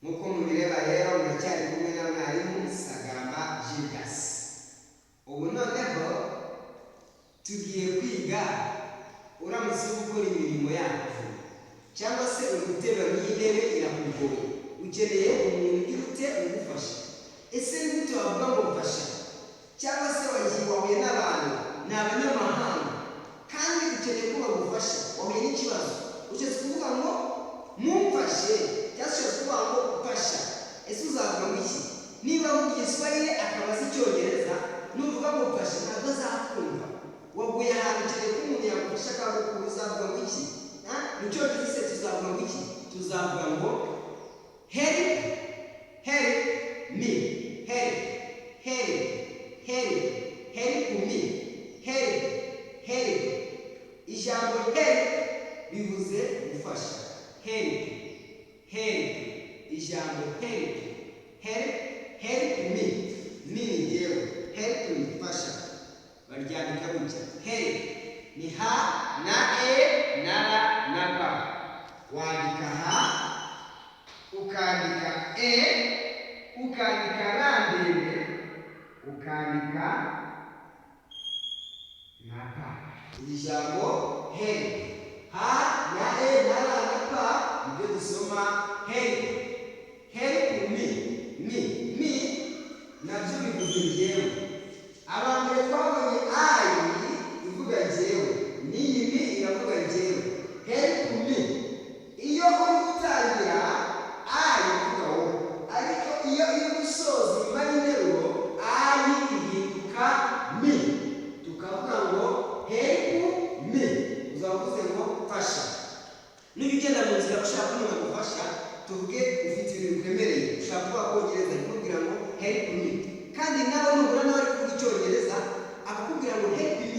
Nkuko mubireba rero ndacyari kumwe na mwarimu Sagamba Julius. Ubu noneho tugiye kwiga uramutse gukora imirimo yacu cyangwa se uguterura n'intebe irakugoye, ukeneye umuntu ufite ugufasha. Ese ni gute wavuga ngo mfasha? Cyangwa se wahuye n'abantu ni abanyamahanga kandi ukeneye ko bagufasha, wahuye n'ikibazo ushaka kuvuga ngo mumfashe cyangwa se kuvuga ngo mfasha. Ese uzavuga ngo iki? Niba uvuga Igiswahili akabaza Icyongereza nuvuga ngo mfashe ntabwo azakumva. Waguye ahantu ukeneye ko umuntu yagufasha kandi uzavuga ngo iki? Mu Cyongereza tuzavuga ngo iki? Tuzavuga ngo help me, help me, help. Ijambo help bivuze gufasha. Help. Ijambo help me ni ngewe, help me fasha. Baryandika gutya, help ni ha na e na ra na ba. Wandika ha, ukandika e, ukandika ra ndende, ukandika na ba. Ijambo help, ha na e na ra na ba, nibyo dusoma help. Help me nabyo bivuze ngewe. Abambere twabonye ayi ivuga ngewe, n'iyi mi iravuga ngewe. Help me iyo uri gutangira ayi ivuga wowe, ariko iyo iri gusoza nyuma y'interuro ayi ihinduka mi, tukavuga ngo help me. Uzavuze ngo fasha. Niba ugenda mu nzira ushaka umuntu agufasha, tuvuge ufite ibintu bikwemereye, ushaka kuvuga Kongereza akakubwira ngo help me, kandi nawe nubura nawe ari kuvuga Icyongereza akakubwira ngo help me